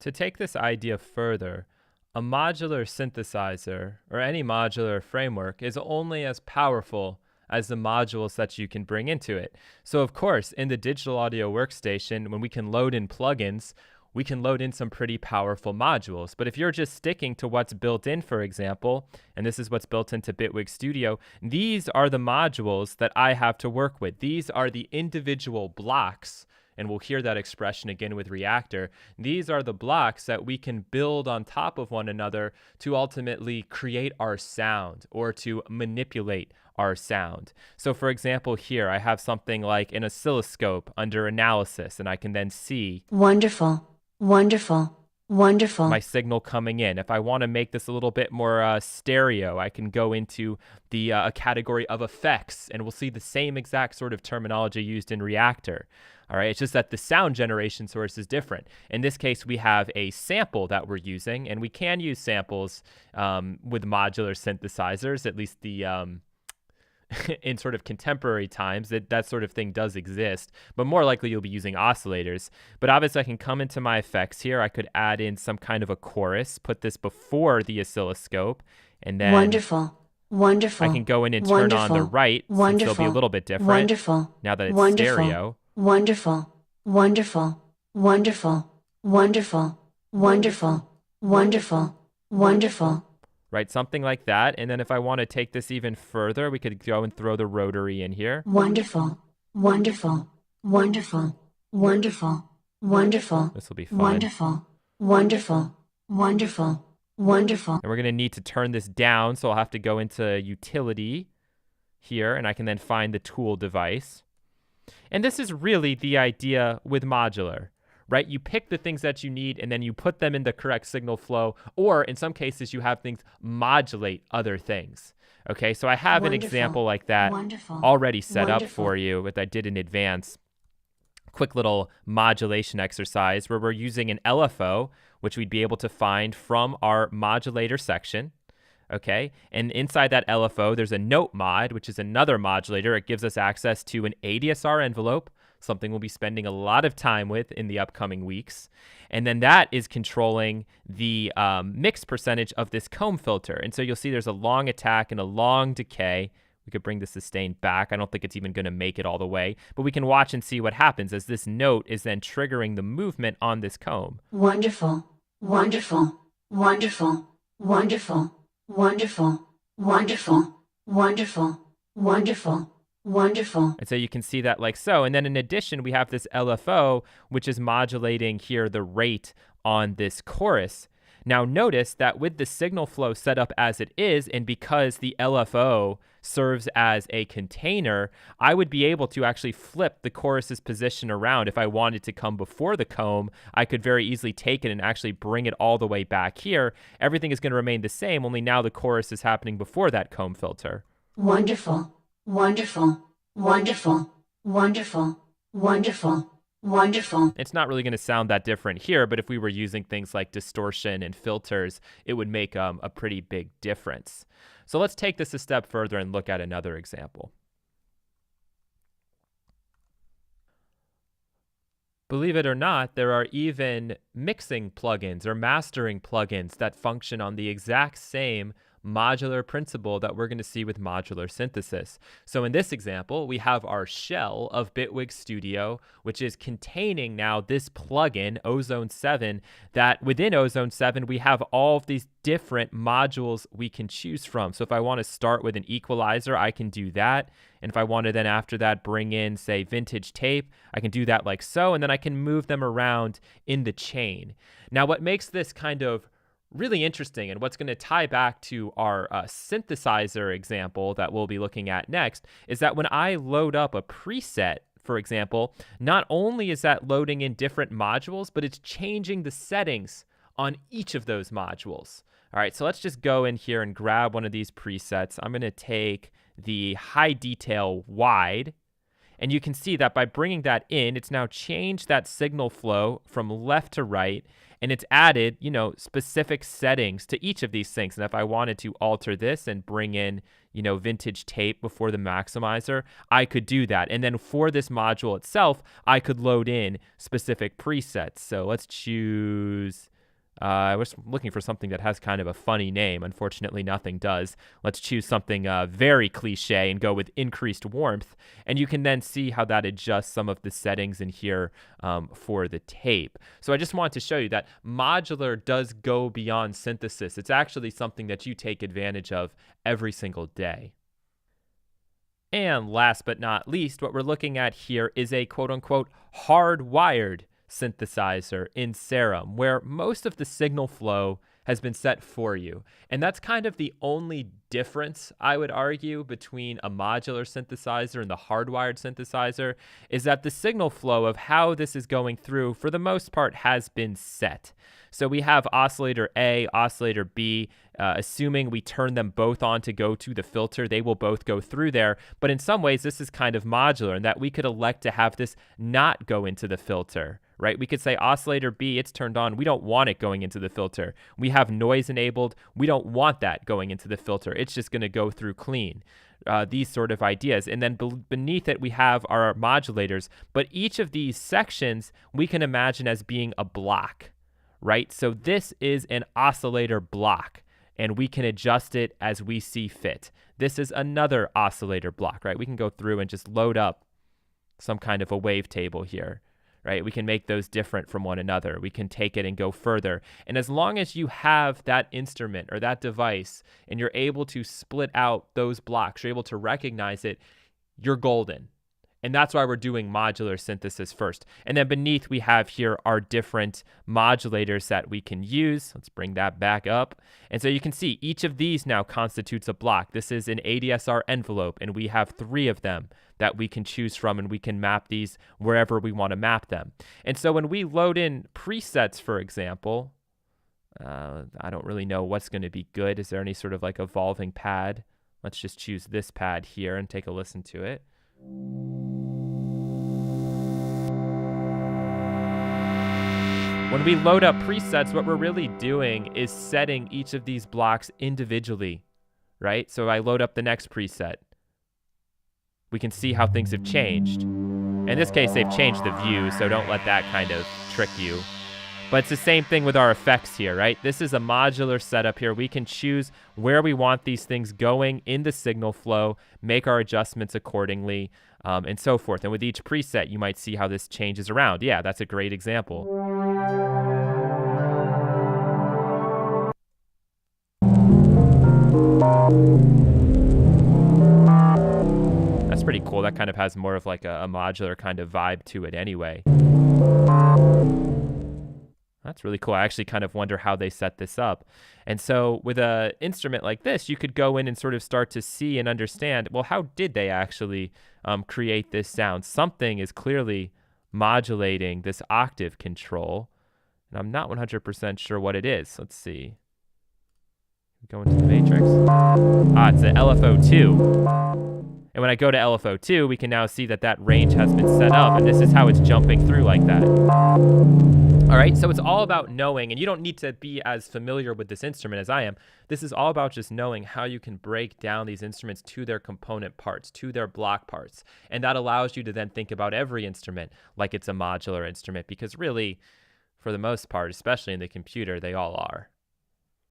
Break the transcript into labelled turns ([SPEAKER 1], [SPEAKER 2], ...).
[SPEAKER 1] To take this idea further, a modular synthesizer, or any modular framework, is only as powerful as the modules that you can bring into it. So of course, in the digital audio workstation, when we can load in plugins, we can load in some pretty powerful modules. But if you're just sticking to what's built in, for example, and this is what's built into Bitwig Studio, these are the modules that I have to work with. These are the individual blocks, and we'll hear that expression again with Reactor. These are the blocks that we can build on top of one another to ultimately create our sound or to manipulate our sound. So for example, here I have something like an oscilloscope under analysis, and I can then see
[SPEAKER 2] Wonderful, wonderful, wonderful.
[SPEAKER 1] my signal coming in. If I want to make this a little bit more stereo, I can go into the category of effects, and we'll see the same exact sort of terminology used in Reactor. All right, it's just that the sound generation source is different. In this case, we have a sample that we're using, and we can use samples with modular synthesizers, at least the in sort of contemporary times, that sort of thing does exist, but more likely you'll be using oscillators. But obviously I can come into my effects here. I could add in some kind of a chorus, put this before the oscilloscope, and then
[SPEAKER 2] Wonderful, wonderful.
[SPEAKER 1] I can go in and turn on the right, since it'll be a little bit different
[SPEAKER 2] Wonderful,
[SPEAKER 1] now that it's
[SPEAKER 2] wonderful,
[SPEAKER 1] stereo.
[SPEAKER 2] wonderful, wonderful, wonderful, wonderful, wonderful, wonderful, wonderful.
[SPEAKER 1] Right, something like that. And then if I want to take this even further, we could go and throw the rotary in here.
[SPEAKER 2] Wonderful, wonderful, wonderful, wonderful, wonderful.
[SPEAKER 1] This will be fun.
[SPEAKER 2] Wonderful, wonderful, wonderful, wonderful.
[SPEAKER 1] And we're going to need to turn this down, so I'll have to go into utility here, and I can then find the tool device. And this is really the idea with modular, right? You pick the things that you need, and then you put them in the correct signal flow, or in some cases, you have things modulate other things. Okay, so I have an example like that already set up for you, that I did in advance. Quick little modulation exercise where we're using an LFO, which we'd be able to find from our modulator section. Okay, and inside that LFO, there's a note mod, which is another modulator. It gives us access to an ADSR envelope, something we'll be spending a lot of time with in the upcoming weeks. And then that is controlling the mix percentage of this comb filter. And so you'll see there's a long attack and a long decay. We could bring the sustain back. I don't think it's even going to make it all the way, but we can watch and see what happens as this note is then triggering the movement on this comb.
[SPEAKER 2] Wonderful, wonderful, wonderful, wonderful, wonderful, wonderful, wonderful, wonderful, wonderful.
[SPEAKER 1] And so you can see that like so. And then in addition, we have this LFO, which is modulating here the rate on this chorus. Now notice that with the signal flow set up as it is, and because the LFO serves as a container, I would be able to actually flip the chorus's position around. If I wanted to come before the comb, I could very easily take it and actually bring it all the way back here. Everything is going to remain the same, only now the chorus is happening before that comb filter.
[SPEAKER 2] Wonderful, wonderful, wonderful, wonderful, wonderful, wonderful.
[SPEAKER 1] It's not really going to sound that different here, but if we were using things like distortion and filters, it would make a pretty big difference. So let's take this a step further and look at another example. Believe it or not, there are even mixing plugins or mastering plugins that function on the exact same modular principle that we're going to see with modular synthesis. So in this example, we have our shell of Bitwig Studio, which is containing now this plugin, Ozone 7, that within Ozone 7, we have all of these different modules we can choose from. So if I want to start with an equalizer, I can do that. And if I want to then after that bring in, say, vintage tape, I can do that like so, and then I can move them around in the chain. Now, what makes this kind of really interesting, and what's going to tie back to our synthesizer example that we'll be looking at next, is that when I load up a preset, for example, not only is that loading in different modules, but it's changing the settings on each of those modules. All right, so let's just go in here and grab one of these presets. I'm going to take the high detail wide, And you can see that by bringing that in, it's now changed that signal flow from left to right, and it's added, specific settings to each of these things. And if I wanted to alter this and bring in, vintage tape before the maximizer, I could do that. And then for this module itself, I could load in specific presets. So let's choose... I was looking for something that has kind of a funny name. Unfortunately, nothing does. Let's choose something very cliche and go with increased warmth. And you can then see how that adjusts some of the settings in here for the tape. So I just wanted to show you that modular does go beyond synthesis. It's actually something that you take advantage of every single day. And last but not least, what we're looking at here is a quote-unquote hardwired synthesizer in Serum, where most of the signal flow has been set for you. And that's kind of the only difference, I would argue, between a modular synthesizer and the hardwired synthesizer, is that the signal flow of how this is going through, for the most part, has been set. So we have oscillator A, oscillator B, assuming we turn them both on to go to the filter, they will both go through there. But in some ways, this is kind of modular in that we could elect to have this not go into the filter, right? We could say oscillator B, it's turned on. We don't want it going into the filter. We have noise enabled. We don't want that going into the filter. It's just going to go through clean. These sort of ideas. And then beneath it, we have our modulators. But each of these sections we can imagine as being a block, right? So this is an oscillator block, and we can adjust it as we see fit. This is another oscillator block, right? We can go through and just load up some kind of a wavetable here, right? We can make those different from one another. We can take it and go further. And as long as you have that instrument or that device and you're able to split out those blocks, you're able to recognize it, you're golden. And that's why we're doing modular synthesis first. And then beneath we have here our different modulators that we can use. Let's bring that back up. And so you can see each of these now constitutes a block. This is an ADSR envelope, and we have 3 of them that we can choose from, and we can map these wherever we want to map them. And so when we load in presets, for example, I don't really know what's going to be good. Is there any sort of like evolving pad? Let's just choose this pad here and take a listen to it. When we load up presets, what we're really doing is setting each of these blocks individually, right? So I load up the next preset. We can see how things have changed. In this case, they've changed the view, so don't let that kind of trick you. But it's the same thing with our effects here, right? This is a modular setup here. We can choose where we want these things going in the signal flow, make our adjustments accordingly, and so forth. And with each preset, you might see how this changes around. Yeah, that's a great example. That's pretty cool. That kind of has more of like a modular kind of vibe to it anyway. That's really cool. I actually kind of wonder how they set this up. And so with an instrument like this, you could go in and sort of start to see and understand, well, how did they actually create this sound? Something is clearly modulating this octave control, and I'm not 100% sure what it is. Let's see. Go into the matrix. It's the LFO2. And when I go to LFO2, we can now see that that range has been set up, and this is how it's jumping through like that. All right, so it's all about knowing, and you don't need to be as familiar with this instrument as I am. This is all about just knowing how you can break down these instruments to their component parts, to their block parts. And that allows you to then think about every instrument like it's a modular instrument, because really, for the most part, especially in the computer, they all are.